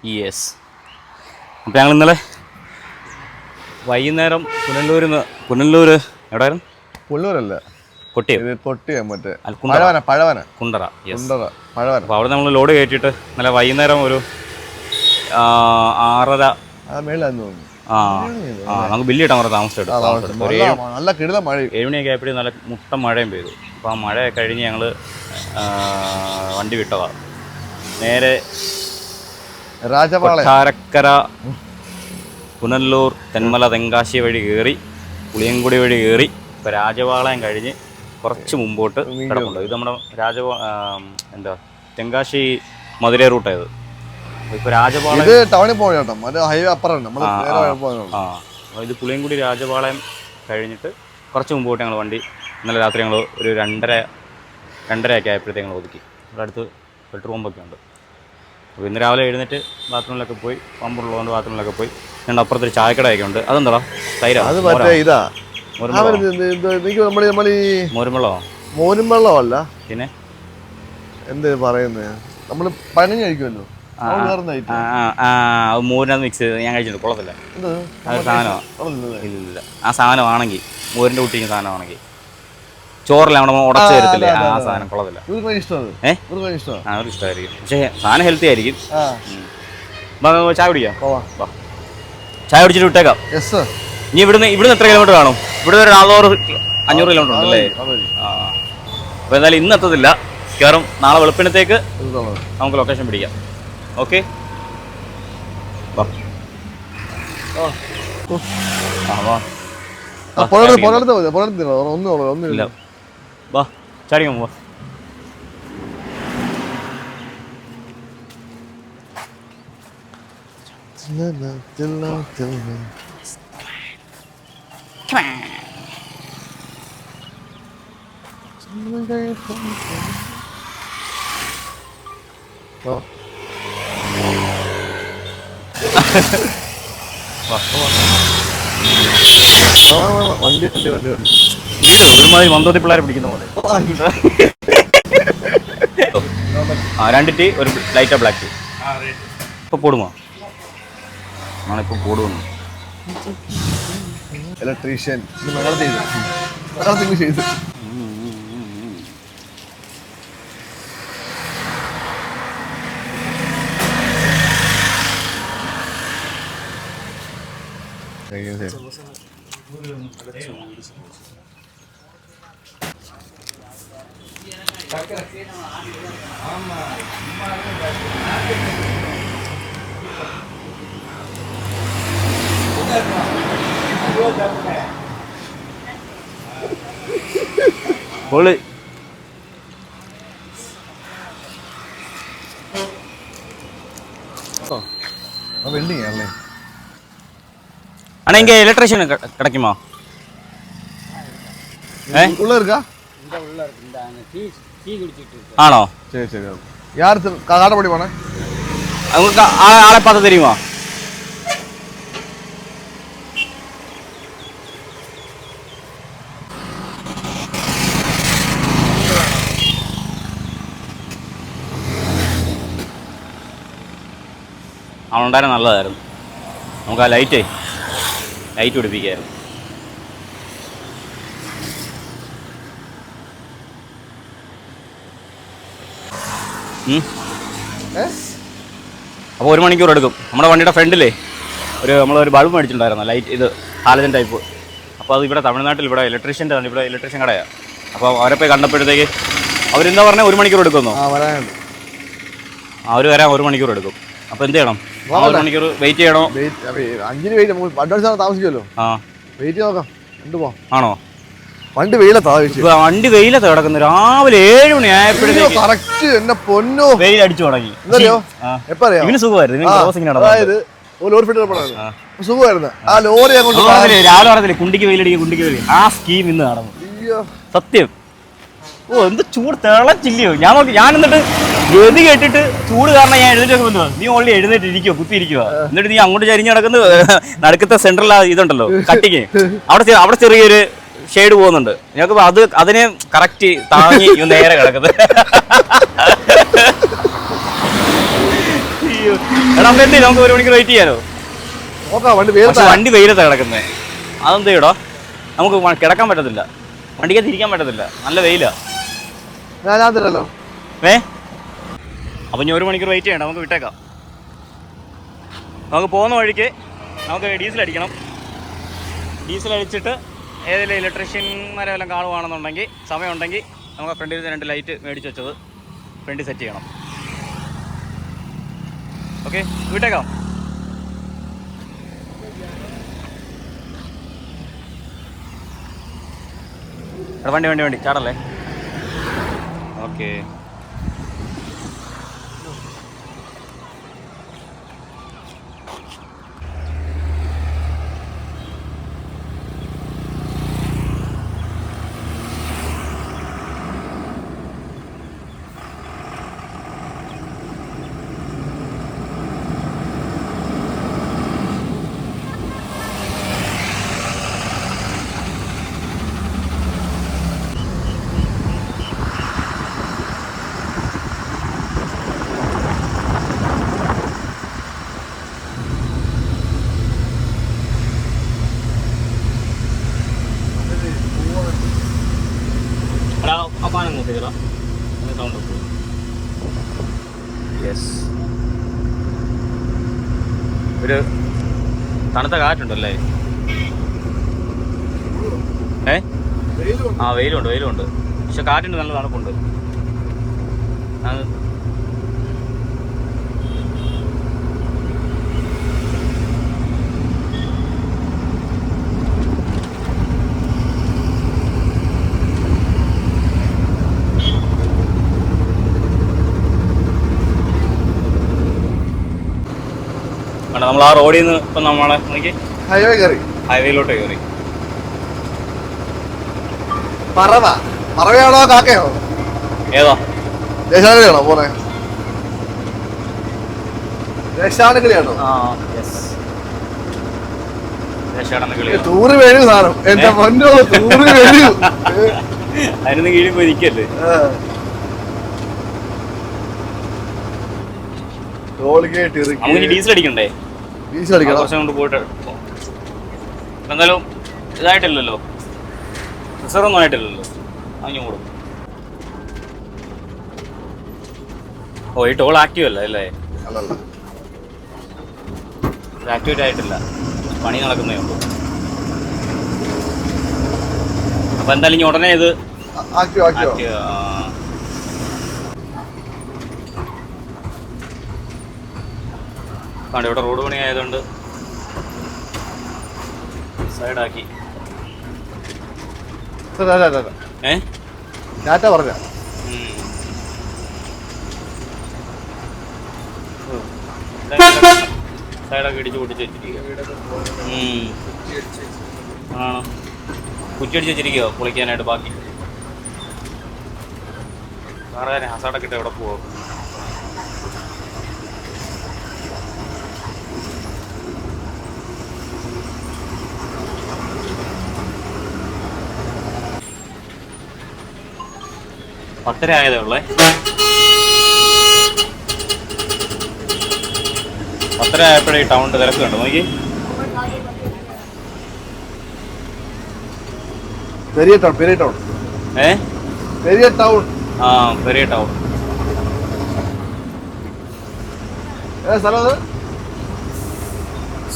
Yes. അപ്പോൾ ഞങ്ങൾ ഇന്നലെ വൈകുന്നേരം പുനല്ലൂർ എവിടെയായിരുന്നു? പുനലൂരല്ല, കൊട്ടിയം, മറ്റേ കുണ്ടറ. അപ്പോൾ അവിടെ നമ്മൾ ലോഡ് കയറ്റിയിട്ട് ഇന്നലെ വൈകുന്നേരം ഒരു 6:30 നമുക്ക് ബില്ല് കിട്ടാൻ കുറേ താമസിച്ചിട്ട് നല്ല കിടില മഴ 7 മണിയൊക്കെ ആയപ്പോഴും നല്ല മുട്ട മഴയും പെയ്തു. അപ്പോൾ ആ മഴ കഴിഞ്ഞ് ഞങ്ങൾ വണ്ടി വിട്ടതാണ്. നേരെ കൊട്ടാരക്കര പുനല്ലൂർ തെന്മല തെങ്കാശി വഴി കയറി പുളിയൻകുടി വഴി കയറി ഇപ്പോൾ രാജപാളയം കഴിഞ്ഞ് കുറച്ച് മുമ്പോട്ട് കിടപ്പുണ്ട്. ഇത് നമ്മുടെ തെങ്കാശി മധുര റൂട്ടായത്. ഇപ്പോൾ രാജപാളയം ഇത് പുളിയൻകുടി രാജപാളയം കഴിഞ്ഞിട്ട് കുറച്ച് മുമ്പോട്ട് ഞങ്ങൾ വണ്ടി ഇന്നലെ രാത്രി ഞങ്ങൾ ഒരു 2:30 ആയപ്പോഴത്തേക്ക് ഞങ്ങൾ ഒതുക്കി. ഇവിടെ അടുത്ത് പെട്രോൾ പമ്പൊക്കെ ഉണ്ട്. അപ്പോൾ ഇന്ന് രാവിലെ എഴുന്നേറ്റ് ബാത്റൂമിലൊക്കെ പോയി, പമ്പുള്ളതുകൊണ്ട് ബാത്റൂമിലൊക്കെ പോയി. ഞങ്ങളുടെ അപ്പുറത്തൊരു ചായക്കടയൊക്കെ ഉണ്ട്. അതെന്താ തൈരാ? മോരുംവെള്ളമോ അല്ല, പിന്നെ എന്ത് പറയുന്നത്, നമ്മൾ പഴഞ്ഞ് കഴിക്കുമല്ലോ, മോരിനകത്ത് മിക്സ് ചെയ്ത് ഞാൻ കഴിച്ചിട്ടുണ്ട്. കൊള്ളത്തില്ല. അതൊരു സാധനമാണ്. ഇല്ല, ആ സാധനമാണെങ്കിൽ മോരിൻ്റെ കുട്ടിക്കുന്ന സാധനമാണെങ്കിൽ ചോറിൽ നമ്മുടെ ഉടച്ചു തരത്തില്ലേ, ആ സാധനം കൊള്ളത്തില്ല. അവർക്ക് ഇഷ്ടമായിരിക്കും, പക്ഷേ സാധനം ഹെൽത്തി ആയിരിക്കും. ചായ കുടിക്കാം. ചായ കുടിച്ചിട്ട് വിട്ടേക്കാം. ഇനി ഇവിടുന്ന് എത്ര കിലോമീറ്റർ കാണും? ഇവിടുന്ന് ഒരു 400-500 കിലോമീറ്റർ ഉണ്ടല്ലേ? അപ്പോൾ എന്തായാലും ഇന്ന് എത്തത്തില്ല, കയറും നാളെ വെളുപ്പിനത്തേക്ക് നമുക്ക് ലൊക്കേഷൻ പിടിക്കാം. ഓക്കെ, ഒന്നുമില്ല, വാ ചാടിക്കാൻ പോവാ. ഒരുമാതിരി മന്ദോത്തി പിള്ളേരെ പിടിക്കുന്ന പോലെ. 2 ടീ ഒരു ലൈറ്റ് ബ്ലാക്ക് ടീ. ഇപ്പൊ പോടുമോ? നാളിപ്പോ പോടുന്നു. ഇലക്ട്രീഷ്യൻ പൊളി. വെൽഡിങ് ആണല്ലേ? ஆனா இங்க எலக்ட்ரிஷியன் கிடைக்குமா? உள்ள இருக்கா? உள்ள இருக்கு. இந்த டீ குடிச்சிட்டு இருக்கு. ஆனோ? சரி சரி. யார் காடப்படி போனா? உங்களுக்கு ஆளை பார்த்து தெரியுமா? അവനുണ്ടായിരുന്ന നല്ലതായിരുന്നു. നമുക്ക് ആ ലൈറ്റ് പിടിപ്പിക്കായിരുന്നു. അപ്പോൾ 1 മണിക്കൂർ എടുക്കും. നമ്മുടെ വണ്ടിയുടെ ഫ്രണ്ടിലേ നമ്മളൊരു ബൾബ് മേടിച്ചിട്ടുണ്ടായിരുന്നു, ലൈറ്റ്, ഇത് ഹാലജൻ ടൈപ്പ്. അപ്പോൾ അത് ഇവിടെ തമിഴ്നാട്ടിൽ ഇവിടെ ഇലക്ട്രീഷ്യൻ കടയാണ്. അപ്പോൾ അവരെ പോയി കണ്ടപ്പോഴത്തേക്ക് അവരെന്താ പറഞ്ഞാൽ 1 മണിക്കൂർ എടുക്കുന്നു. അവർ വരാൻ 1 മണിക്കൂർ എടുക്കും. അപ്പോൾ എന്ത് ചെയ്യണം? 1 മണിക്കൂർ വെയിറ്റ് ചെയ്യണോ? 5 വെയിറ്റ് അഡ്വാൻസ് താമസിക്കുമല്ലോ. വെയിറ്റ് നോക്കാം. ആണോ? വണ്ടി വെയിലത്ത് കിടക്കുന്നു. രാവിലെ 7 മണി ആയപ്പോഴത്തേക്ക് വെയിൽ അടിച്ചു തുടങ്ങി. ഇവന് സുഖമായിരുന്നു. രാവിലെ പറഞ്ഞില്ലേ കുണ്ടിക്ക് വെയിലടിക്കും. ആ സ്കീം ഇന്ന് നടന്നു. സത്യം. എന്ത് ചൂട് തിളച്ചില്ലയോ? ഞാൻ എന്നിട്ട് ഗതി കേട്ടിട്ട് ചൂട് കാരണം ഞാൻ എഴുന്നേറ്റ് വന്നു. നീ ഓൾറെഡി എഴുന്നേറ്റിരിക്കുവോ, കുത്തിയിരിക്കുക. എന്നിട്ട് നീ അങ്ങോട്ട് ചരിഞ്ഞ് നടക്കുന്ന നടുക്കത്തെ സെൻട്രൽ ഇതുണ്ടല്ലോ, കട്ടിങ്, അവിടെ ചെറിയൊരു ഷെയ്ഡ് പോകുന്നുണ്ട്. ഞങ്ങൾക്ക് അതിനെ കറക്റ്റ് താങ്ങി നേരെ കിടക്കുന്നത്. എടാ നമുക്ക് എന്ത് നമുക്ക് 1 മണിക്കൂർ വെയിറ്റ് ചെയ്യാലോ. നോക്കാം വണ്ടി പക്ഷെ വണ്ടി വെയിലത്താണ് കിടക്കുന്നത്. അതെന്ത് ചെയ്യടോ, നമുക്ക് കിടക്കാൻ പറ്റത്തില്ല, വണ്ടിക്കകത്ത് ഇരിക്കാൻ പറ്റത്തില്ല, നല്ല വെയിലാ. ഞാനല്ലോ അപ്പം ഇനി 1 മണിക്കൂർ വെയിറ്റ് ചെയ്യണം, നമുക്ക് വിട്ടേക്കാം. നമുക്ക് പോകുന്ന വഴിക്ക് നമുക്ക് ഡീസൽ അടിക്കണം. ഡീസൽ അടിച്ചിട്ട് ഏതെങ്കിലും ഇലക്ട്രീഷ്യന്മാരെ വല്ലതും കാണുവാണെന്നുണ്ടെങ്കിൽ സമയമുണ്ടെങ്കിൽ നമുക്ക് ഫ്രണ്ടിൽ 2 ലൈറ്റ് മേടിച്ച് വെച്ചത് ഫ്രണ്ടിൽ സെറ്റ് ചെയ്യണം. ഓക്കെ, വിട്ടേക്കാം. വണ്ടി ചാടല്ലേ. ഓക്കെ, ഒരു തണുത്ത കാറ്റുണ്ടല്ലേ. ആ വെയിലുണ്ട്, പക്ഷെ കാറ്റിന് നല്ല തണുപ്പുണ്ട്. നമ്മൾ ആ റോഡിൽ നിന്ന് ഇപ്പം നമ്മളെ ഹൈവേയിലോട്ട് കയറി. പറവയാണോ കാക്കയോ ഏതാ ദേശാണികളാണോ പോണേ? ദേശാണികളാണോ? തൂറ് വരൂ സാധനം, എന്റെ പൊന്നോ തൂറ് വരൂ. അതിനൊന്ന് കീഴിൽ പോയി നിൽക്കല്ലേ. നമുക്ക് ഡീസൽ അടിക്കണ്ടേ? കുറച്ചും കൊണ്ട് പോയിട്ട് എന്തായാലും ഇതായിട്ടില്ലല്ലോ, റിസർവൊന്നും ആയിട്ടില്ലല്ലോ. അങ്ങ് കൂടും. ഓ ഈ ടോൾ ആക്റ്റീവ് അല്ല അല്ലേ? ആക്ടിവേറ്റ് ആയിട്ടില്ല, പണി നടക്കുന്നേ ഉള്ളൂ. അപ്പൊ എന്തായാലും ഇനി ഉടനെ ഇത് കണ്ടു. ഇവിടെ റോഡ് പണി ആയതുകൊണ്ട് സൈഡാക്കി. പറഞ്ഞ സൈഡൊക്കെ ഇടിച്ച് പൊട്ടിച്ച് വെച്ചിരിക്കുക. ആണോ, കുറ്റിയടിച്ച് വെച്ചിരിക്കുവോ പൊളിക്കാനായിട്ട്? ബാക്കി സാറേ ഹസാഡൊക്കെ ഇട്ട് എവിടെ പോവോ? പത്തര ആയതേ ഉള്ളേ. 10 ആയപ്പോഴേ ടൗണിന്റെ തിരക്ക് കണ്ടു നോക്കി. പെരിയ ടൗൺ പെരിയ ടൗൺ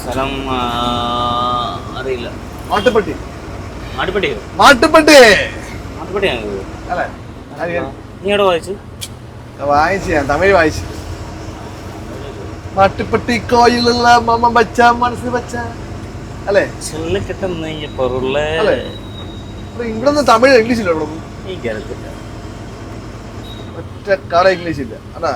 സ്ഥലം അറിയില്ല. മാട്ടുപ്പെട്ടി അല്ലേ? നീ എവിടെ വായിച്ചു? ഞാൻ തമിഴ് വായിച്ചു. മാട്ടുപ്പെട്ടി കോയിലുള്ള മമ്മ ബച്ച മനസ്സിൽ ബച്ച അല്ലേ? ഇവിടെ തമിഴ് ഇംഗ്ലീഷ് ഇല്ല. ഒറ്റ കട ഇംഗ്ലീഷ് ഇല്ല. അതാ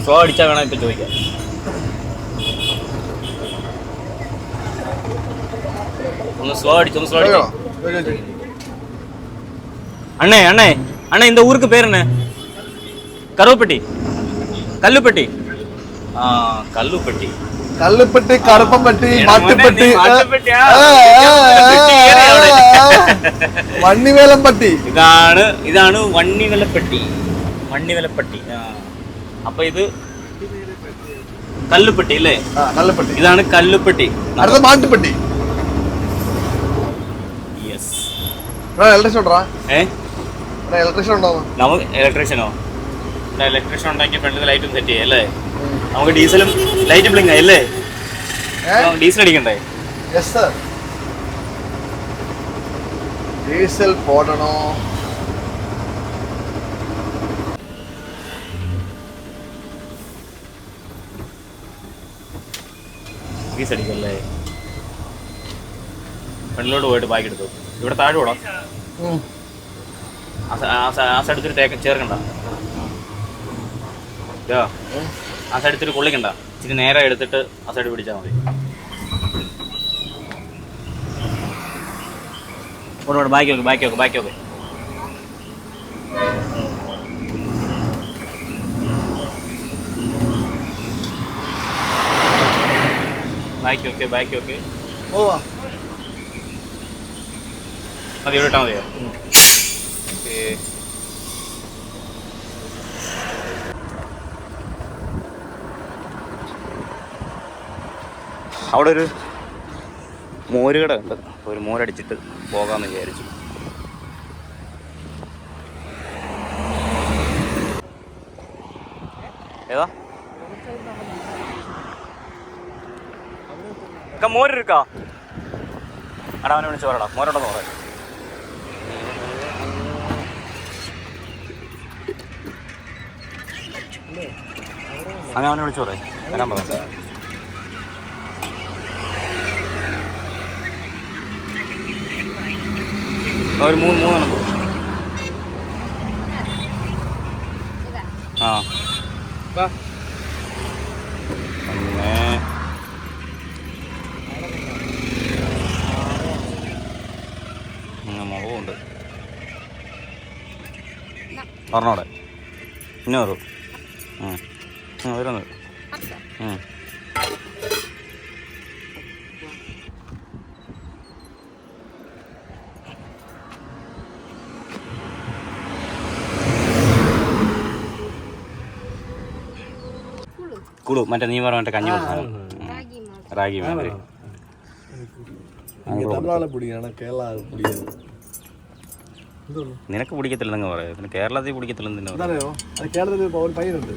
സ്ലോ അടിച്ചാൽ വേണം ഇപ്പൊ ചോദിക്കാം. ഒന്ന് സ്ലോ അടിച്ചു. அண்ணே இந்த ஊருக்கு பேர் என்ன? கருவப்பட்டி, கல்லுப்பட்டி. கல்லுப்பட்டி, கருப்பம்பட்டி, மாட்டுப்பட்டி, വണ്ണിവേലമ്പട്ടി. ഇതാണ് വണ്ണിവേലപ്പട്ടി. അപ്പൊ ഇത് കല്ലുപ്പെട്ടി അല്ലേ? കല്ലുപ്പെട്ടി. ഇതാണ് കല്ലുപ്പെട്ടി. അടുത്ത മാട്ടുപ്പെട്ടി. യെസ്. ഇലക്ട്രീഷ്യൻ ഉണ്ടോ? ഇലക്ട്രീഷ്യൻ ഉണ്ടോ? നമുക്ക് ഇലക്ട്രീഷ്യനോ? ഇലക്ട്രീഷ്യൻ ഉണ്ടെങ്കിൽ ഫ്രണ്ടിൽ ലൈറ്റും സെറ്റ് ചെയ്യാം അല്ലേ? നമുക്ക് ഡീസലും ലൈറ്റ് ബ്ലിങ്ക് അല്ലേ? ഡീസൽ അടിക്കണ്ടേ? Yes sir. ഡീസൽ പോടണോ? ഡീസൽ അടിക്കല്ലേ? ഫ്രണ്ടിലോട്ട് പോയിട്ട് ബാക്ക് എടുത്തു. ഇവിടെ താഴെ പോടാം. ആ സൈഡ് എടുത്തിട്ട് ചേർക്കണ്ട. ആ സൈഡ് എടുത്തിട്ട് കൊള്ളിക്കണ്ട. ഇച്ചിരി നേരെ എടുത്തിട്ട് ആ സൈഡ് പിടിച്ചാൽ മതി. ബാക്കി വെക്ക്, ബാക്കി വെക്ക്, ബാക്കി വെക്ക്. ബാക്കി വെക്ക്, ബാക്കി വെക്ക്. മതി, ഇവിടെ ഇട്ടാൽ മതിയോ? ഓക്കെ. അവിടെ ഒരു മോരുകട ഉണ്ട്. ഒരു മോരടിച്ചിട്ട് പോകാമെന്ന് വിചാരിച്ചു. ഏതാ മോരിക്കാ? അടാ അവനെ വിളിച്ച് പറയടാ, മോരുണ്ടെന്ന് പറയാം. അങ്ങനെ അവനെ വിളിച്ചു പറയാം, വരാൻ പറയാം. ഒരു മൂന്നെണ്ണം പോകും. ആ പിന്നെ മുളകുണ്ട് പറഞ്ഞോടെ. പിന്നെ വരും വരുന്നത്. കുളു മറ്റേ നീ പറഞ്ഞ മറ്റേ കഞ്ഞി കൊടുത്താണ്. റാഗി മാതിരി. നിനക്ക് പിടിക്കത്തില്ലെന്നങ്ങ് പറയാം. പിന്നെ കേരളത്തിൽ പിടിക്കത്തില്ലെന്ന് അറിയോ? കേരളത്തിൽ ഒരു പയ്യനുണ്ട്,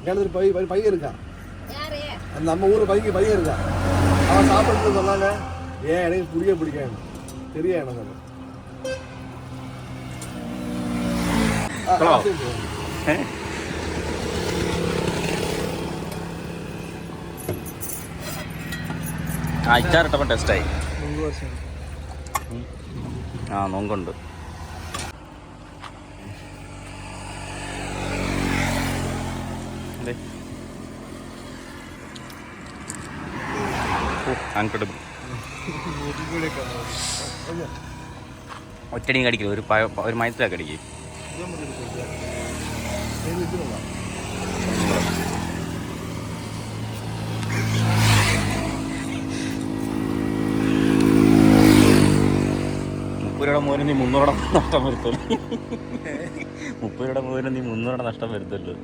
കേരളത്തിൽ പയ്യ இருக்கா, நம்ம ஊர் பையன் இருக்கா, அவன் சாப்பிட்டு சொன்னாங்க ஏன் எனக்கு பிடிக்காது தெரியா எனக்கு. അച്ചാറിട്ടപ്പോൾ ടെസ്റ്റായി. ആ നോങ്കുണ്ട്. അൺക്രെഡിബിൾ. ഒറ്റടിയും കടിക്കില്ല, ഒരു മയത്തിലൊക്കെ അടിക്കും. മുപ്പൂരുടെ മോന് നീ 300 നഷ്ടം വരുത്തുള്ളൂ. 30 മോന് നീ 300 നഷ്ടം വരുത്തുള്ളൂ.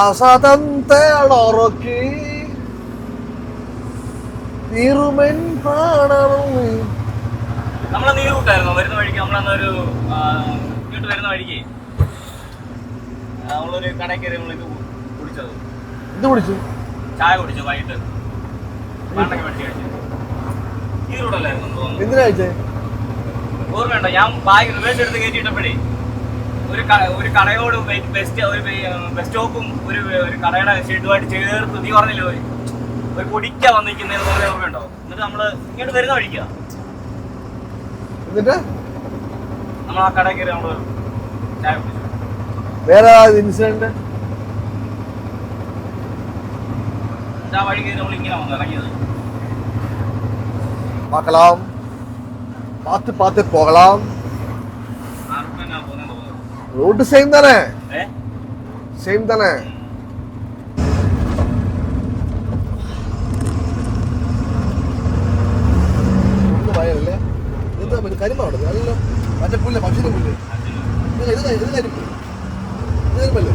ആസാദന്തേളൊറക്കി നീറുമെൻ പ്രാണവും. നമ്മളെ നീ കൂട്ടായിരുന്നു വരുന്ന വഴിക്ക്. നമ്മളന്നൊരു ഇങ്ങോട്ട് വരുന്ന വഴിക്ക് നമ്മളൊരു കടയിൽ കയറി നമ്മളിത് കുടിച്ചത്. എന്ത് കുടിച്ചു? ചായ കുടിച്ചു വൈകിട്ട്. പാണ്ടൊക്കെ മേടിച്ച് കഴിച്ചു. ഈ റൂട്ടല്ലായിരുന്നു തോന്നുന്നു. എന്തിനാ കഴിച്ചേ? ഓർമ്മയുണ്ടോ? ഞാൻ ബാഗ് റിവേഴ്സ് എടുത്ത് കയറ്റിയിട്ടപ്പോഴേ ഒരു കടയോട് ബെസ്റ്റ് സ്റ്റോപ്പും ഒരു കടയുടെ ഷെഡുമായിട്ട് ചേർത്ത് നീ പറഞ്ഞില്ലേ ഒരു പൊടിക്ക വന്നിരിക്കുന്നതിന് പോലെ ഓർമ്മയുണ്ടോ? എന്നിട്ട് നമ്മള് ഇങ്ങോട്ട് വരുന്ന വഴിക്കുക, എന്നിട്ട് നമ്മൾ ആ കടയിൽ കയറി നമ്മള് ചായ കുടിച്ചു. വേറെ ഇൻസിഡന്റ് ആ വഴി കയറി നമ്മൾ ഇങ്ങനെ വന്നു ഇറങ്ങിയത്. பார்க்கலாம் பார்த்து பார்த்து போகலாம். റൂട്ട് സെയിം തന്നെ, സെയിം തന്നെ. വയറല്ലേ എന്താ കരിമ്പാണ് നല്ല മറ്റേ പുല്ല് പക്ഷിന്റെ പുല്ല്. ഇത് കരിമ്പ്, ഇത് കരിമ്പല്ലേ?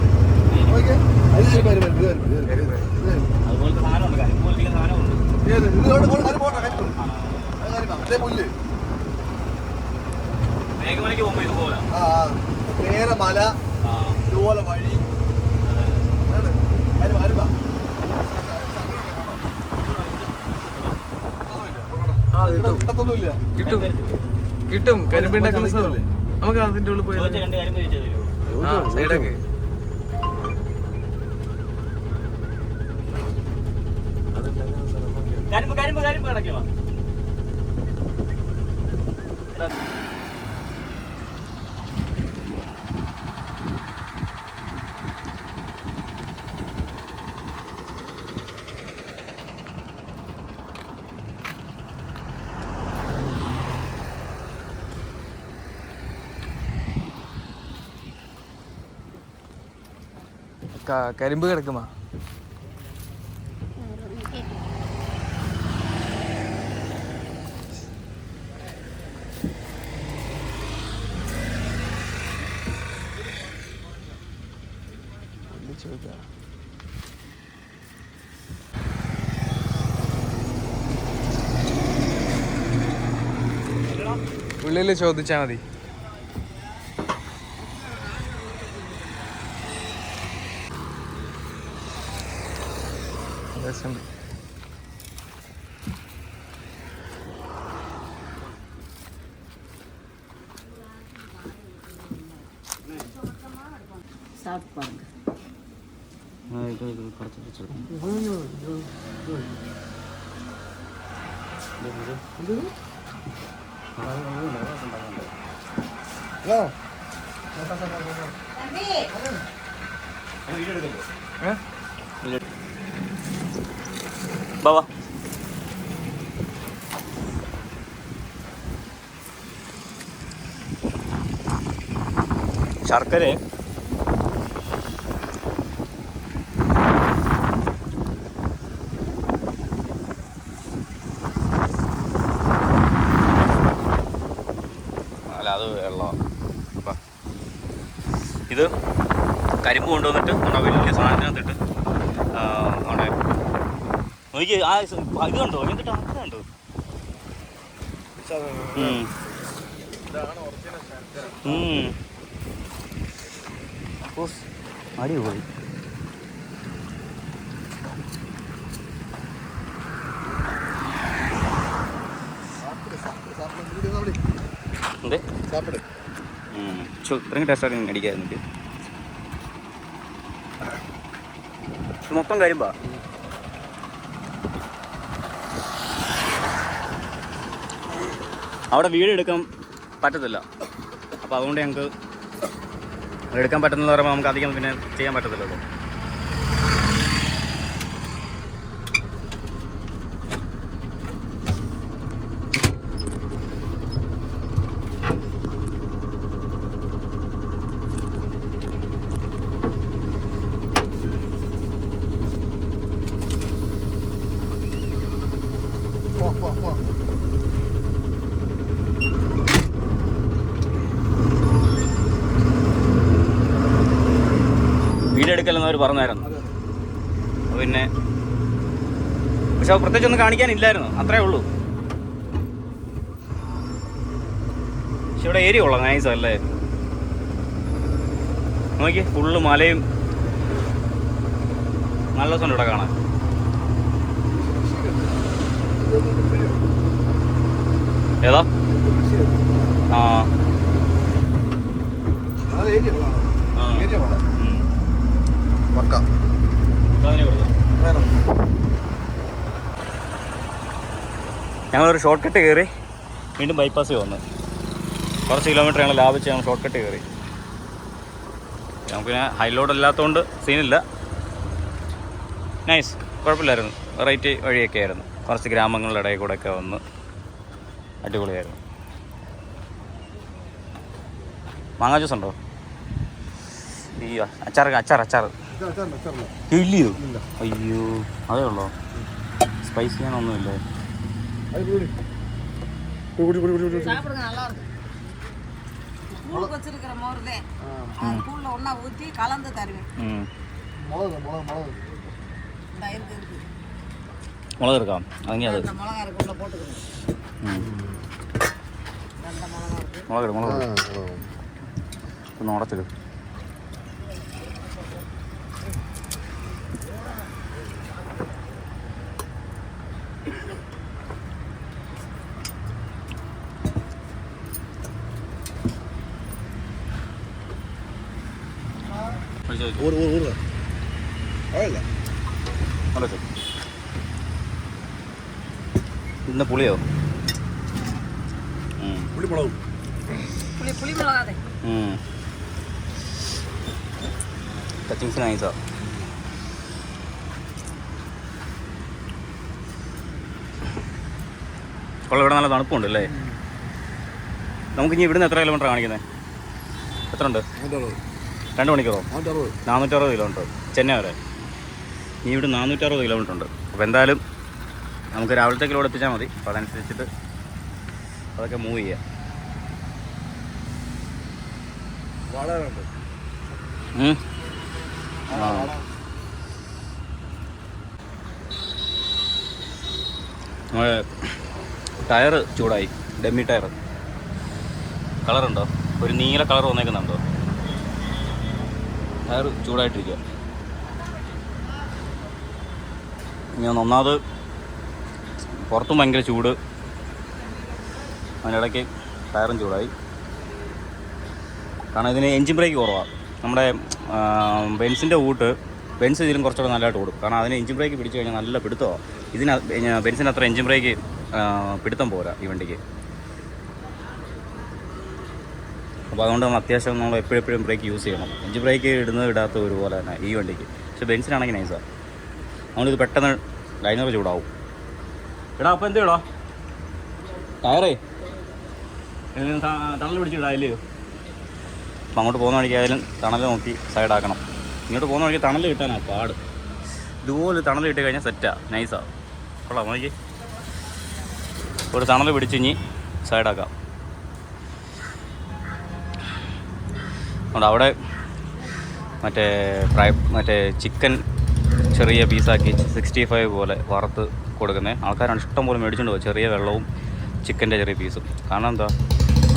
നേരെ മല ഇതുപോലെ വഴി കിട്ടും കിട്ടും. കരിമ്പുണ്ടാക്കുന്ന സ്ഥലം നമുക്ക് അതിന്റെ ഉള്ളിൽ പോയി സൈഡൊക്കെ കിടക്കുക. കരിമ്പ് കിടക്കുമാ. ഉള്ളിൽ ചോദിച്ചാ മതി. சாப்பிட்டு பாருங்க. ബാബാ ശർക്കര അല്ല അത് വെള്ളമാണ്. ഇത് കരിമ്പ് കൊണ്ടുവന്നിട്ട് നമ്മുടെ വലിയ സാധനത്തിനകത്തിട്ട് അവിടെ നോക്കി ആ ഇത് കണ്ടോ എന്നിട്ട് അത് കണ്ടോ അടിപൊളി. എന്തേ ഇത്രയും ടേസ്റ്റായിട്ട് അടിക്കായിരുന്നു. ഇത് മൊത്തം കരിമ്പാ. അവിടെ വീട് എടുക്കാൻ പറ്റത്തില്ല, അപ്പോൾ അതുകൊണ്ട് ഞങ്ങൾക്ക് എടുക്കാൻ പറ്റുന്നത് പറയുമ്പോൾ നമുക്ക് അധികം പിന്നെ ചെയ്യാൻ പറ്റത്തില്ലല്ലോ. വീടെടുക്കലെന്ന് അവർ പറഞ്ഞായിരുന്നു. പിന്നെ പക്ഷെ പ്രത്യേകിച്ച് ഒന്നും കാണിക്കാനില്ലായിരുന്നു, അത്രേ ഉള്ളൂ. പക്ഷെ ഇവിടെ ഏരിയ ഉള്ള നൈസല്ലേ. നോക്കി ഫുള്ള് മലയും നല്ല രസമുണ്ട് ഇവിടെ കാണാൻ. ഏതാ? ആ അത് ഏരിയ വേണം. പക്ക വേണം. ഞങ്ങളൊരു ഷോർട്ട് കട്ട് കയറി വീണ്ടും ബൈപ്പാസ് വന്നു. കുറച്ച് കിലോമീറ്റർ ഞങ്ങൾ ലാഭിച്ച് ഞങ്ങൾ ഷോർട്ട് കട്ട് കയറി. നമുക്കിങ്ങനെ ഹൈ ലോഡ് അല്ലാത്തതുകൊണ്ട് സീനില്ല. നൈസ്, കുഴപ്പമില്ലായിരുന്നു. വെറൈറ്റി വഴിയൊക്കെ ആയിരുന്നു. കുറച്ച് ഗ്രാമങ്ങളുടെ ഇടയിൽ കൂടെ ഒക്കെ വന്ന് അടിപൊളിയായിരുന്നു. മാങ്ങാ ജ്യൂസ് ഉണ്ടോ? ഈ അച്ചാർ ഇല്ലയോ? അയ്യോ, അതേ ഉള്ളോ? സ്പൈസി ആണൊന്നുമില്ലേ? சாப்பிடுங்க, நல்லா இருக்கும். கூழ் வச்சிருக்கிற மோர்தே கூழ்ல ஒண்ணா ஊற்றி கலந்து தருவேன். മുളക് இந்த இருக்கு മുളക് എടുക്കാം. അതെങ്കിൽ അത് இந்த மிளகா இருக்கு உள்ள போட்டுக்கணும். ரெண்டு மிளகா இருக்கு. മുളക് ഒന്ന് ഉടച്ചിടും. ഇന്ന് പുളിയോ? പുളിമുളകും புளி மிளகா தான். ടച്ചിങ്സ് നൈസാ. കൊള്ളാം. ഇവിടെ നല്ല തണുപ്പുണ്ട് അല്ലേ? നമുക്കിനി ഇവിടുന്ന് എത്ര കിലോമീറ്റർ കാണിക്കുന്നത്? എത്ര ഉണ്ട്? 2 മണിക്കൂറോ? 460 കിലോമീറ്റർ ചെന്നൈ വരെ. ഇനി ഇവിടെ 460 കിലോമീറ്റർ ഉണ്ട്. അപ്പോൾ എന്തായാലും നമുക്ക് രാവിലത്തെ കിലോട് എത്തിച്ചാൽ മതി. അപ്പോൾ അതനുസരിച്ചിട്ട് അതൊക്കെ മൂവ് ചെയ്യാം. നമ്മുടെ ടയറ് ചൂടായി. ഡെമ്മി ടയർ കളറുണ്ടോ? ഒരു നീല കളർ വന്നേക്കുന്നുണ്ടോ? ടയർ ചൂടായിട്ടിരിക്കുക. ഞാൻ ഒന്നാമത് പുറത്തും ഭയങ്കര ചൂട്, അതിനിടയ്ക്ക് ടയറും ചൂടായി. കാരണം ഇതിന് എൻജിൻ ബ്രേക്ക് കുറവാണ്. നമ്മുടെ ബെൻസിൻ്റെ കൂട്ട് ബെൻസ് ഇതിലും കുറച്ചുകൂടെ നല്ലതായിട്ട് ഓടും. കാരണം അതിന് എൻജിൻ ബ്രേക്ക് പിടിച്ചു കഴിഞ്ഞാൽ നല്ല പിടുത്തമാണ്. ഇതിന് ബെൻസിന് അത്ര എൻജിൻ ബ്രേക്ക് പിടുത്തം പോരാ ഈ വണ്ടിക്ക്. അപ്പോൾ അതുകൊണ്ട് നമ്മൾ അത്യാവശ്യം നമ്മൾ എപ്പോഴെപ്പോഴും ബ്രേക്ക് യൂസ് ചെയ്യണം. എൻജിൻ ബ്രേക്ക് ഇടുന്നത് ഇടാത്ത ഒരുപോലെ തന്നെ ഈ വണ്ടിക്ക്. പക്ഷേ ബെൻസിനാണെങ്കിൽ നൈസാണ്. അതുകൊണ്ട് ഇത് പെട്ടെന്ന് ലൈനർ ചൂടാവും. എടാ അപ്പോൾ എന്ത് ചെയ്യടാ? ടയറേ തണൽ പിടിച്ചിടായില്ലയോ? അപ്പം അങ്ങോട്ട് പോകുന്ന വഴിക്കായാലും തണൽ നോക്കി സൈഡാക്കണം. ഇങ്ങോട്ട് പോകുന്ന വഴിക്ക് തണൽ കിട്ടാനാണ് പാട്. ഇതുപോലെ തണൽ കിട്ടി കഴിഞ്ഞാൽ സെറ്റാണ്, നൈസാണ്. കൊള്ളാം. നോക്കി ഒരു തണൽ പിടിച്ചിഞ്ഞ് സൈഡാക്കാം. അതുകൊണ്ട് അവിടെ മറ്റേ ചിക്കൻ ചെറിയ പീസാക്കി 65 പോലെ വറുത്ത് കൊടുക്കുന്നത് ആൾക്കാരാണ് ഇഷ്ടം പോലെ മേടിച്ചുകൊണ്ട് പോകും. ചെറിയ വെള്ളവും ചിക്കൻ്റെ ചെറിയ പീസും. കാരണം എന്താ,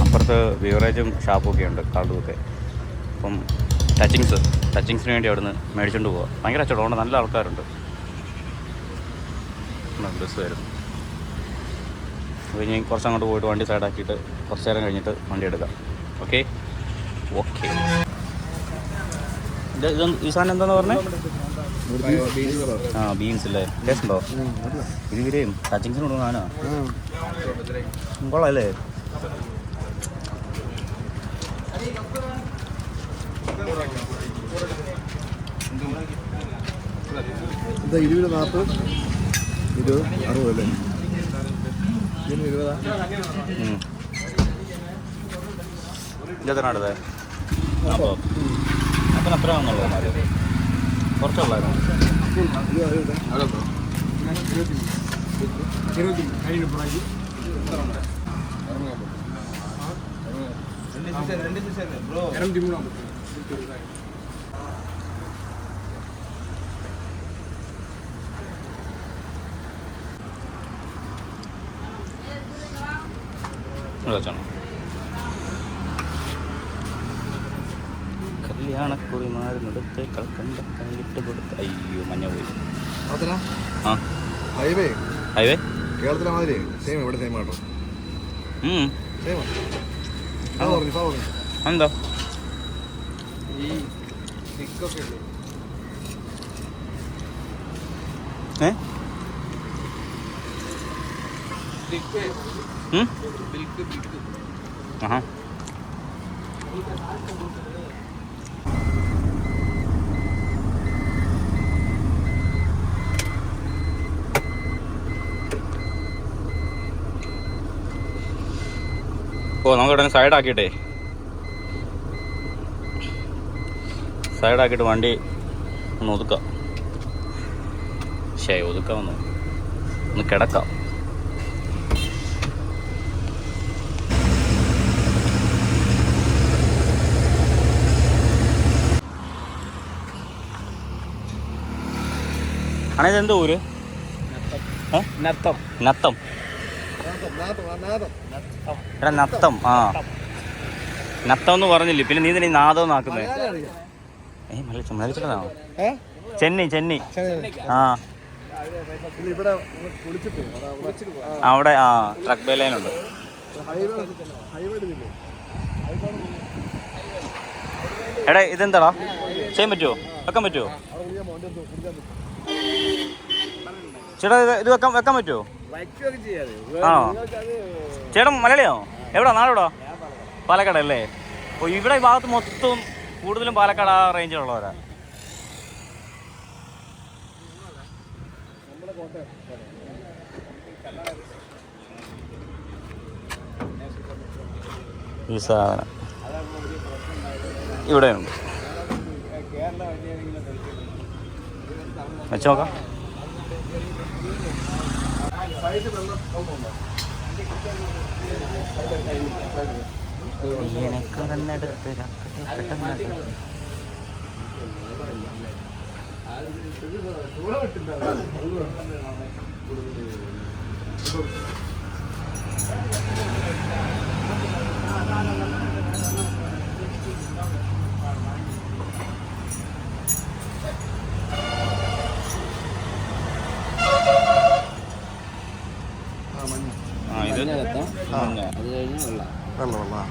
അപ്പുറത്ത് ബിവറേജും ഷാപ്പൊക്കെ ഉണ്ട് കള്ളുമൊക്കെ. അപ്പം ടച്ചിങ്സിന് വേണ്ടി അവിടെ നിന്ന് മേടിച്ചുകൊണ്ട് പോവുക. ഭയങ്കര അച്ചടം. അതുകൊണ്ട് നല്ല ആൾക്കാരുണ്ട്. ബസ് വരും. അപ്പോൾ ഇനി കുറച്ചങ്ങോട്ട് പോയിട്ട് വണ്ടി സൈഡാക്കിയിട്ട് കുറച്ച് നേരം കഴിഞ്ഞിട്ട് വണ്ടി എടുക്കാം. ഓക്കെ. ഈ സാധനം എന്താണെന്ന് പറഞ്ഞത്? ബീൻസ് അല്ലേ? ടേസ്റ്റ് ഉണ്ടോ? ഇതിവരെയും ടച്ചിങ്സിന് കൊടുക്കുന്ന സാധനമാണ്. കൊള്ളാം അല്ലേ? എന്താ 20, 40, 20, 60 അല്ലേ? 20. ഇതെത്രയാണത്? അപ്പോൾ അപ്പം അത്ര ആണെന്നുള്ളത് കുറച്ചുള്ളായിരുന്നു. വെച്ചാണ് കല്യാണക്കുറിമാരുന്നെടുത്ത് കൽക്കണ്ട കൈയിട്ട് കൊടുത്ത്. അയ്യോ, മഞ്ഞ പോയി. ഹൈവേ കേരളത്തിലെ മാതിരി സെയിം ഇവിടെ സെയിം ആട്ടോ. എന്താ ഈ സ്റ്റിക്കൊക്കെ ഇല്ലേ? സ്റ്റിക്ക് ബിൽക്ക് ആഹാ. ഓ നമുക്ക് ഉടനെ സൈഡാക്കിയിട്ട് വണ്ടി ഒന്ന് ഒതുക്കാം. ഒതുക്കാമെന്ന് ഒന്ന് കിടക്കാം. ആണേ ഇതെന്തോ ഊര്? നത്തം. എടാ നത്തം. ആ നത്തം എന്ന് പറഞ്ഞില്ലേ, പിന്നെ നീ തന്നെ നാദം എന്നാക്കുന്നേ. മലയാളിച്ചതാണോ? ചെന്നി. ആ അവിടെ ട്രക്ക് ബേ ലൈനുണ്ട്. എടാ ഇതെന്താടാ ചെയ്യാൻ പറ്റുമോ? വെക്കാൻ പറ്റുമോ ചേട്ടാ? ഇത് വെക്കാൻ പറ്റുമോ? ആണോ ചേട്ടൻ? മലയാളിയാണോ? എവിടാ നാടെവിടാ? പാലക്കാട് അല്ലേ? ഓ ഇവിടെ ഈ ഭാഗത്ത് മൊത്തം കൂടുതലും പാലക്കാട് ആ റേഞ്ചിലുള്ളവരാ. ഈ സാധനം ഇവിടെയുണ്ട്. വെച്ച് നോക്കാം.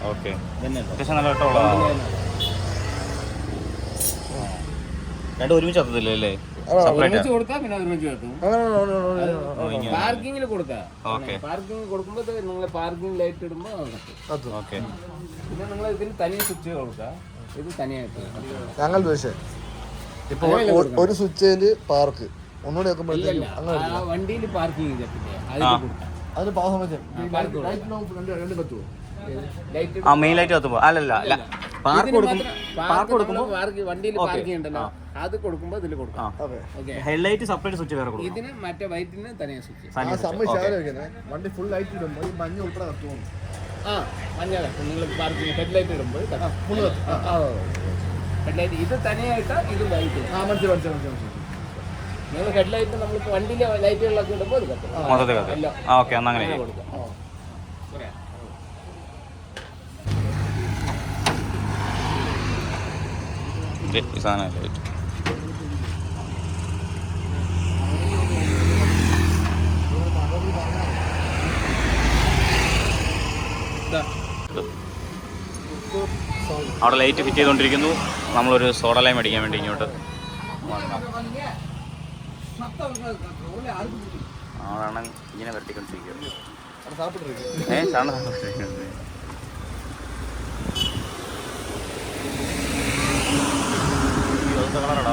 ഓക്കെ അത്യാവശ്യം നല്ല വെട്ടമുള്ളതാണ്. രണ്ടും ഒരുമിച്ച് എത്തത്തില്ല അല്ലേ? ഒരുമിച്ച് കൊടുത്താൽ പിന്നെ ഒരുമിച്ച് എത്തും. പാർക്കിങ്ങിൽ കൊടുത്താൽ പാർക്കിംഗ് കൊടുക്കുമ്പോൾ നിങ്ങൾ പാർക്കിംഗ് ലൈറ്റ് ഇടുമ്പോൾ ഓക്കെ. പിന്നെ നിങ്ങൾ ഇതിന് തനിയെ സ്വിച്ച് കൊടുക്കുക. ഇത് തനിയായിട്ട് ഞങ്ങൾ ഇപ്പൊ ഒരു സ്വിച്ച് പാർക്ക് ഒന്നുകൂടെ വണ്ടിയിൽ പാർക്കിംഗ് ചെയ്തിട്ടില്ലേ അതിന് കൊടുക്കാം. അതിന് പാവ സമയത്ത് ആ മെയിൻ ലൈറ്റ് കത്തുമ്പോ അല്ലല്ല പാർക്ക് കൊടുക്കുമ്പോ വണ്ടിയിൽ പാർക്കിംഗ് ഉണ്ടല്ലോ അത് കൊടുക്കുമ്പോ ഇതിൽ കൊടുക്കാം. ഹെഡ്ലൈറ്റ് സെപ്പറേറ്റ് സ്വിച്ച് വേറെ കൊടുക്കും. ഇതിന് മറ്റേ വൈറ്റിന് തനിയെ സ്വിച്ച്. വണ്ടി ഫുൾ ലൈറ്റ് ഇടുമ്പോൾ ഈ മഞ്ഞ ഉൾപ്പെടെ കത്തുമോ? മഞ്ഞ കത്തും. നിങ്ങൾ പാർക്കിംഗ് ഹെഡ്ലൈറ്റ് ഇടുമ്പോൾ ഹെഡ്ലൈറ്റ് ഇത് തനിയായിട്ട് ഇത് ലൈറ്റ്. മനസ്സിലായി. നിങ്ങൾ ഹെഡ്ലൈറ്റ് നമ്മളിപ്പോൾ വണ്ടിയിലെ ലൈറ്റുകളിലൊക്കെ ഇടുമ്പോൾ ഇത് കത്തും. മൊത്തത്തിൽ കത്തും. ഓക്കെ എന്നാ അങ്ങനെ കൊടുക്കാം. ഈ സാധനം ലൈറ്റ് അവിടെ ലൈറ്റ് ഫിറ്റ് ചെയ്തുകൊണ്ടിരിക്കുന്നു. നമ്മളൊരു സോഡ ലൈം അടിക്കാൻ വേണ്ടി ഇങ്ങോട്ട് ആളാണ് ഇങ്ങനെ വരട്ടിക്കൊണ്ടിരിക്കുന്നത്. കളറാടാ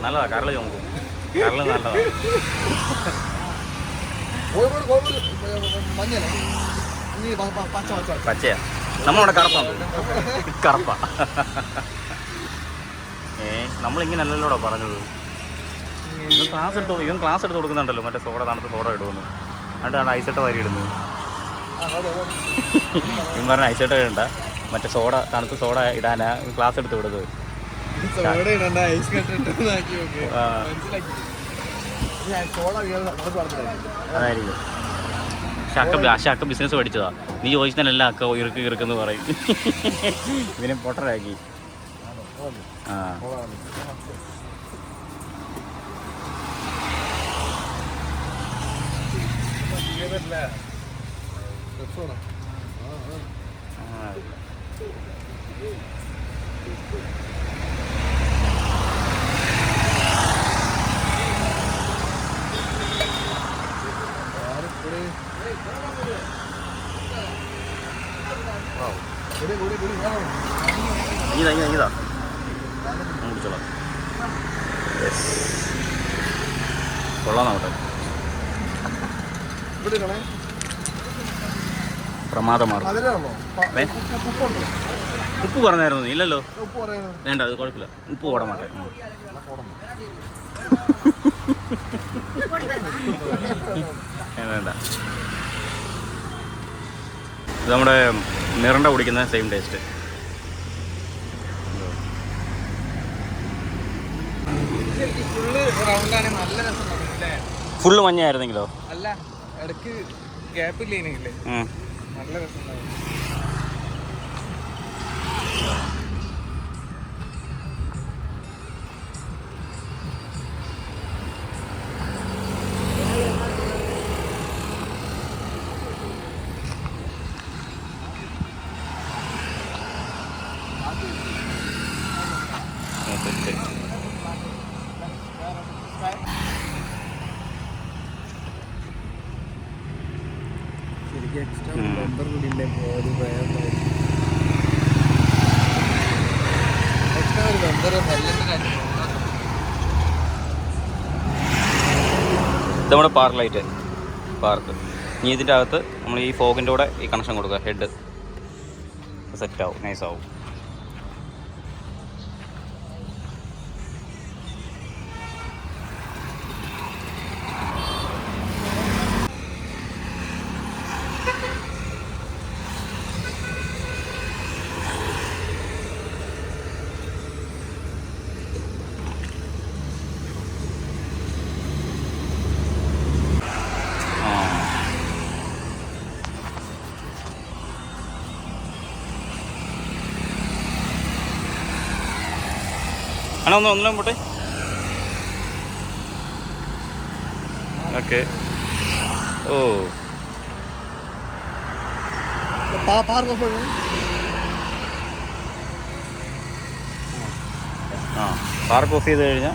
നല്ലതാ. കരള് ചോക്കും. കരള് നല്ലതാ. പച്ചയാ. നമ്മളിവിടെ കറുപ്പാ. നമ്മളിങ്ങനെ അല്ലല്ലോടാ പറഞ്ഞത്. ഇവൻ ക്ലാസ് എടുത്ത് കൊടുക്കുന്നുണ്ടല്ലോ മറ്റേ സോഡ തണുത്ത് സോഡ ഇടുമെന്ന്. എന്നിട്ടാണ് ഐസിട്ട വാരി ഇടുന്നത്. ഇവൻ പറഞ്ഞ ഐസിട്ട ഇടണ്ട മറ്റേ സോഡ തണുത്ത് സോഡ ഇടാനാ ക്ലാസ് എടുത്ത് കൊടുത്തത്. അതായിരിക്കും. പക്ഷെ അക്ക ബിസിനസ് പഠിച്ചതാ. നീ ചോദിച്ചതല്ല അക്ക ഇറുക്കെന്ന് പറയും. ഇവനെ പൊട്ടറാക്കി. ആ ഇതാ കുടിച്ചോളാം. കൊള്ളാം നോട്ടെ. പ്രമാദമാണ്. ഉപ്പ് പറഞ്ഞായിരുന്നു ഇല്ലല്ലോ. വേണ്ട, അത് കുഴപ്പമില്ല. ഉപ്പ് പോടാൻ മാട്ടെ. വേണ്ട. ഇത് നമ്മുടെ മിറണ്ട കുടിക്കുന്ന സെയിം ടേസ്റ്റ്. ഫുള്ള് മഞ്ഞായിരുന്നെങ്കിലോ? അല്ല, ഇടയ്ക്ക് ഗ്യാപ്പ് ഇല്ലേ? നല്ല രസം. ഇതവിടെ പാർക്ക് ലൈറ്റ് പാർക്ക്. ഇനി ഇതിൻ്റെ അകത്ത് നമ്മൾ ഈ ഫോഗിൻ്റെ കൂടെ ഈ കണക്ഷൻ കൊടുക്കുക. ഹെഡ് സെറ്റാവും, നൈസാവും. ആണോ ഒന്നിലും പോട്ടെ. ഓക്കെ. ഓ ആ, പാർക്ക് ഓഫ് ചെയ്ത് കഴിഞ്ഞാൽ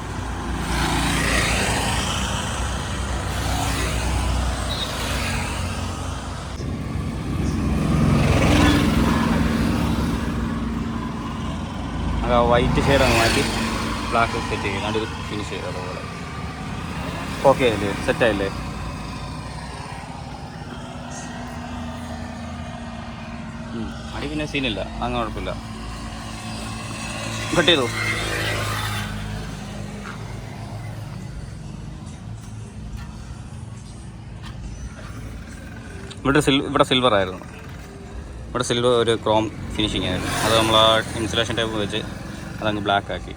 ആ വൈറ്റ് ഷെയ്ഡ് അങ്ങ് മാറ്റി ബ്ലാക്ക് സെറ്റ് ചെയ്യും. അത് ഫിനിഷ് ചെയ്യും. അതുപോലെ ഓക്കെ അല്ലേ? സെറ്റായില്ലേ? അടി പിന്നെ സീനില്ല, അങ്ങ് കുഴപ്പമില്ല. കട്ട് ചെയ്തു. ഇവിടെ സിൽവർ ആയിരുന്നു. ഇവിടെ സിൽവർ ഒരു ക്രോം ഫിനിഷിങ് ആയിരുന്നു. അത് നമ്മൾ ആ ഇൻസുലേഷൻ ടൈപ്പ് വെച്ച് അതങ്ങ് ബ്ലാക്ക് ആക്കി.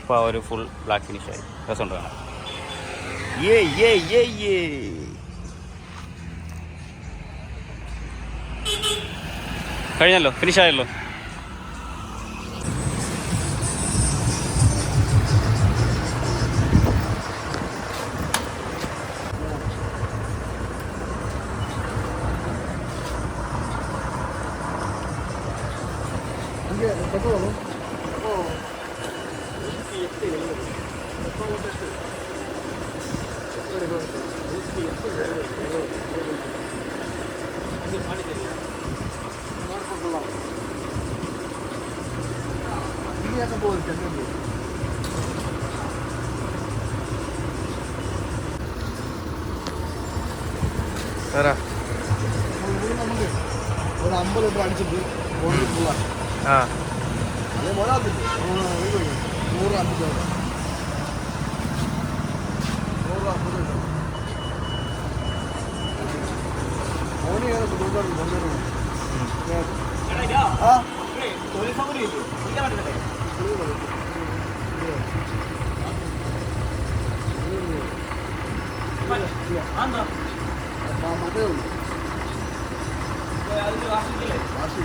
അപ്പോൾ ആ ഒരു ഫുൾ ബ്ലാക്ക് ഫിനിഷായി. രസമുണ്ട് കാണാൻ. കഴിഞ്ഞല്ലോ, ഫിനിഷായല്ലോ. ഒരു 50 ലിറ്റർ അടിച്ചിട്ട് ആ അല്ലെ മോഴാത്തില്ല 100 മറ്റേ ഉള്ളു വാശി